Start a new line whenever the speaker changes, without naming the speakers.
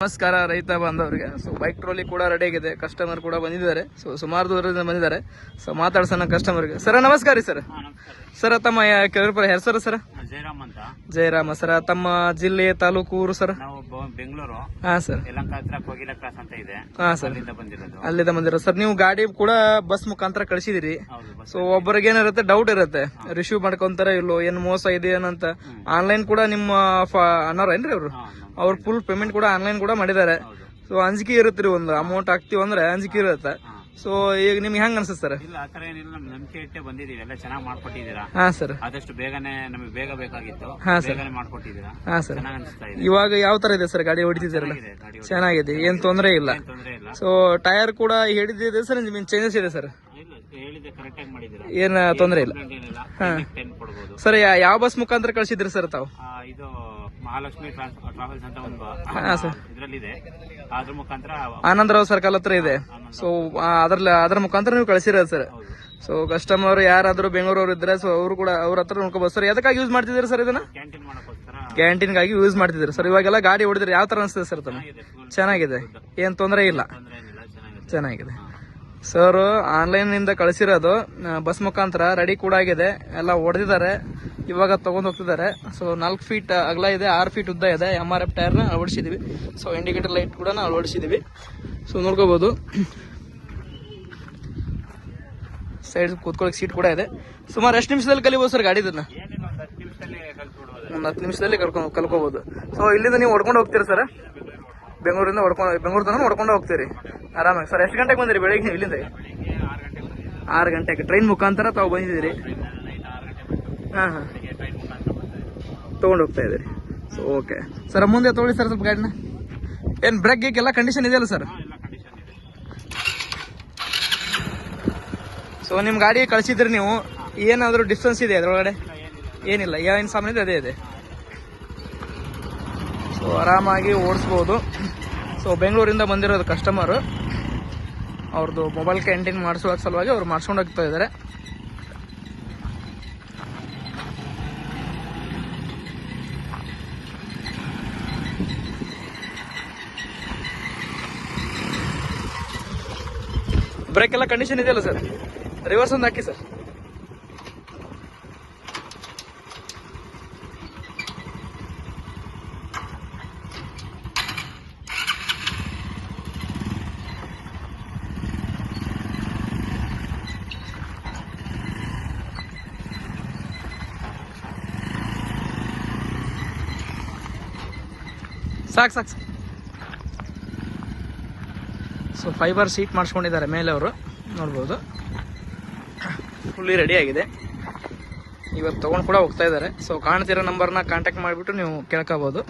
ನಮಸ್ಕಾರ ರೈತ ಬಾಂಧವರಿಗೆ. ಸೊ ಬೈಕ್ ಟ್ರೋಲಿ ಕೂಡ ರೆಡಿ ಆಗಿದೆ, ಕಸ್ಟಮರ್ ಕೂಡ ಬಂದಿದ್ದಾರೆ. ಸೊ ಸುಮಾರು ದೂರದಿಂದ ಬಂದಿದ್ದಾರೆ. ಸೊ ಮಾತಾಡ್ಸೋಣ ಕಸ್ಟಮರ್ಗೆ. ಸರ್ ನಮಸ್ಕಾರ ರೀ ಸರ್. ಸರ್ ತಮ್ಮ ಹೆಸರು ಸರ್?
ಜಯರಾಮ್ ಅಂತ.
ಜಯರಾಮ ಸರ್. ತಮ್ಮ ಜಿಲ್ಲೆ ತಾಲೂಕು ಊರು ಸರ್?
ನಾವು ಬೆಂಗಳೂರು.
ಹಾ ಸರ್.
ಯಲಹಂಕ ಹತ್ರ ಕೋಗಿಲ ಕ್ರಾಸ್ ಅಂತ ಇದೆ.
ಹಾ ಸರ್, ಅಲ್ಲಿಂದ ಬಂದಿರೋ ಸರ್. ನೀವು ಗಾಡಿ ಕೂಡ ಬಸ್ ಮುಖಾಂತರ ಕಳಿಸಿದಿರಿ. ಸೊ ಒಬ್ಬರಿಗೆ ಏನಿರುತ್ತೆ ಡೌಟ್ ಇರುತ್ತೆ, ರಿಸೀವ್ ಮಾಡ್ಕೊಂತಾರ ಇಲ್ಲೋ, ಏನ್ ಮೋಸ ಇದೆ ಏನಂತ. ಆನ್ಲೈನ್ ಕೂಡ ನಿಮ್ಮ ಅನ್ನೋರ ಏನ್ರಿ ಅವರು? ಅವ್ರು ಫುಲ್ ಪೇಮೆಂಟ್ ಕೂಡ ಆನ್ಲೈನ್ ಕೂಡ ಮಾಡಿದ್ದಾರೆ. ಸೊ ಅಂಜಿಕೆ ಇರುತ್ತೆ ರೀ, ಒಂದು ಅಮೌಂಟ್ ಹಾಕ್ತಿವ್ ಅಂದ್ರೆ ಅಂಜಿಕೆ ಇರುತ್ತೆ. ಸೊ ಈಗ ನಿಮ್ಗೆ ಹೆಂಗ್ ಅನ್ಸುತ್ತೆ ಸರ್?
ಇಲ್ಲ ಆತರ ಏನಿಲ್ಲ, ನಮ್ ನಂಬಿಕೆ ಇಟ್ಟೆ ಬಂದಿದೀವಿ. ಎಲ್ಲ ಚೆನ್ನಾಗಿ ಮಾಡ್ಕೊಟ್ಟಿದ್ದೀರಾ.
ಹಾ ಸರ್.
ಆದಷ್ಟು ಬೇಗನೆ ನಮಗೆ ಬೇಗ ಬೇಕಾಗಿತ್ತು, ಬೇಗನೆ ಮಾಡ್ಕೊಟ್ಟಿದ್ದೀರಾ.
ಹಾ ಸರ್.
ಚೆನ್ನಾಗಿ ಅನಿಸ್ತಾ ಇದೆ.
ಇವಾಗ ಯಾವ ತರ ಇದೆ ಸರ್ ಗಾಡಿ ಹೊಡಿತಿದ್ದೀರಲ್ಲ? ಚೆನ್ನಾಗಿದೆ, ಏನ್ ತೊಂದರೆ ಇಲ್ಲ.
ತೊಂದರೆ ಇಲ್ಲ.
ಸೊ ಟೈರ್ ಕೂಡ ಹಿಡಿದಿದೆ ಸರ್, ನಿಮ್ಗೆ ಚೇಂಜಸ್ ಇದೆ ಸರ್?
ಹೇಳಿದೆ ಕರೆಕ್ಟ್ ಆಗಿ ಮಾಡಿದ್ದೀರಾ,
ಏನ್ ತೊಂದರೆ ಇಲ್ಲ.
ಹಾ ಕೊಡ್ಬೋದು
ಸರ್. ಯಾವ ಬಸ್ ಮುಖಾಂತರ ಕಳಿಸಿದ್ರಿ ಸರ್ ತಾವು?
ಇದು ಮಹಾಲಕ್ಷ್ಮಿ ಟ್ರಾವೆಲ್ಸ್ ಅಂತ ಒಂದು ಇದ್ರಲ್ಲಿದೆ, ಅದ್ರ ಮುಖಾಂತರ
ಆನಂದರಾವ್ ಸರ್ಕಲ್ ಹತ್ರ ಇದೆ. ಸೊ ಅದ್ರ ಮುಖಾಂತರ ನೀವು ಕಳಿಸಿರೋದು ಸರ್. ಸೊ ಕಸ್ಟಮರ್ ಯಾರಾದ್ರೂ ಬೆಂಗಳೂರವ್ರು ಇದ್ರೆ ಸೊ ಅವರು ಕೂಡ ಅವ್ರ ಹತ್ರ ನೋಡ್ಕೋಬಹುದು ಸರ್. ಎದಕ್ಕಾಗಿ ಯೂಸ್ ಮಾಡ್ತಿದ್ದೀರಿ ಸರ್ ಇದನ್ನ?
ಕ್ಯಾಂಟೀನ್ ಮಾಡೋಕ್ಕೋಸ್ಕರ.
ಕ್ಯಾಂಟೀನ್ಗಾಗಿ ಯೂಸ್ ಮಾಡ್ತಿದ್ದೀರಿ ಸರ್. ಇವಾಗೆಲ್ಲ ಗಾಡಿ ಹೊಡಿದ್ರೆ ಯಾವ ತರ ಅನಿಸ್ತದೆ ಸರ್ ತಮ್ಮ? ಚೆನ್ನಾಗಿದೆ, ಏನ್ ತೊಂದರೆ ಇಲ್ಲ, ಚೆನ್ನಾಗಿದೆ ಸರ್. ಆನ್ಲೈನ್ ನಿಂದ ಕಳಿಸಿರೋದು ಬಸ್ ಮುಖಾಂತರ ರೆಡಿ ಕೂಡ ಆಗಿದೆ, ಎಲ್ಲ ಹೊಡೆದಿದ್ದಾರೆ, ಇವಾಗ ತಗೊಂಡ್ ಹೋಗ್ತಿದ್ದಾರೆ. ಸೊ 4 ಫೀಟ್ ಅಗಲ ಇದೆ, 6 ಫೀಟ್ ಉದ್ದ ಇದೆ. MRF ಟೈರ್ನ ಅಳವಡಿಸಿದೀವಿ. ಸೊ ಇಂಡಿಕೇಟರ್ ಲೈಟ್ ಕೂಡ ಅಳವಡಿಸಿದೀವಿ. ಸೊ ನೋಡ್ಕೋಬಹುದು. ಸೈಡ್ ಕೂತ್ಕೊಳ್ಳಿಕ್ ಸೀಟ್ ಕೂಡ ಇದೆ. ಸುಮಾರು ಎಷ್ಟು ನಿಮಿಷದಲ್ಲಿ ಕಲಿಬಹುದು ಸರ್ ಗಾಡಿ? ಇದನ್ನ ಒಂದು 10 ನಿಮಿಷದಲ್ಲಿ ಕಲ್ಕೋಬಹುದು. ಸೊ ಇಲ್ಲಿಂದ ನೀವು ಹೊಡ್ಕೊಂಡು ಹೋಗ್ತೀರಾ ಸರ್? ಬೆಂಗಳೂರಿಂದ ಬೆಂಗಳೂರು ತನಕ ಹೊಡ್ಕೊಂಡು ಹೋಗ್ತೀರಿ ಆರಾಮಾಗಿ ಸರ್. ಎಷ್ಟು ಗಂಟೆಗೆ ಬಂದಿರಿ ಬೆಳಿಗ್ಗೆ? ಇಲ್ಲಿಂದ 6 ಗಂಟೆಗೆ ಟ್ರೈನ್ ಮುಖಾಂತರ ತಾವು ಬಂದಿದ್ದೀರಿ. ಹಾ ಹಾ, ತಗೊಂಡು ಹೋಗ್ತಾ ಇದ್ದೀರಿ. ಸೊ ಓಕೆ ಸರ್, ಮುಂದೆ ತಗೊಳ್ಳಿ ಸರ್ ಸ್ವಲ್ಪ ಗಾಡಿನ. ಏನ್ ಬ್ರೇಕ್ ಗೇಕ್ ಎಲ್ಲ ಕಂಡೀಷನ್ ಇದೆಯಲ್ಲ ಸರ್? ಸೊ ನಿಮ್ ಗಾಡಿ ಕಳಿಸಿದ್ರಿ ನೀವು, ಏನಾದ್ರು ಡಿಫ್ರೆನ್ಸ್ ಇದೆ ಅದ್ರೊಳಗಡೆ? ಏನಿಲ್ಲ, ಏನ್ ಸಾಮಾನು ಇದೆ ಅದೇ ಇದೆ. ಸೊ ಆರಾಮಾಗಿ ಓಡಿಸ್ಬೋದು. ಸೊ ಬೆಂಗಳೂರಿಂದ ಬಂದಿರೋದು ಕಸ್ಟಮರ್, ಅವ್ರದ್ದು ಮೊಬೈಲ್ ಕ್ಯಾಂಟೀನ್ ಮಾಡಿಸುವ ಸಲುವಾಗಿ ಅವ್ರು ಮಾಡ್ಸ್ಕೊಂಡು ಹೋಗ್ತಾ ಇದ್ದಾರೆ. ಬ್ರೇಕ್ ಎಲ್ಲ ಕಂಡೀಷನ್ ಇದೆಯಲ್ಲ ಸರ್? ರಿವರ್ಸ್ ಒಂದು ಹಾಕಿ ಸರ್. ಸಾಕು ಸಾಕು. ಸೊ ಫೈಬರ್ ಸೀಟ್ ಮಾಡಿಸ್ಕೊಂಡಿದ್ದಾರೆ ಮೇಲೆ ಅವರು, ನೋಡ್ಬೋದು. ಫುಲ್ಲಿ ರೆಡಿ ಆಗಿದೆ, ಇವತ್ತು ತೊಗೊಂಡು ಕೂಡ ಹೋಗ್ತಾ ಇದ್ದಾರೆ. ಸೊ ಕಾಣ್ತಿರೋ ನಂಬರ್ನ ಕಾಂಟ್ಯಾಕ್ಟ್ ಮಾಡಿಬಿಟ್ಟು ನೀವು ಕೇಳ್ಕೋಬೋದು.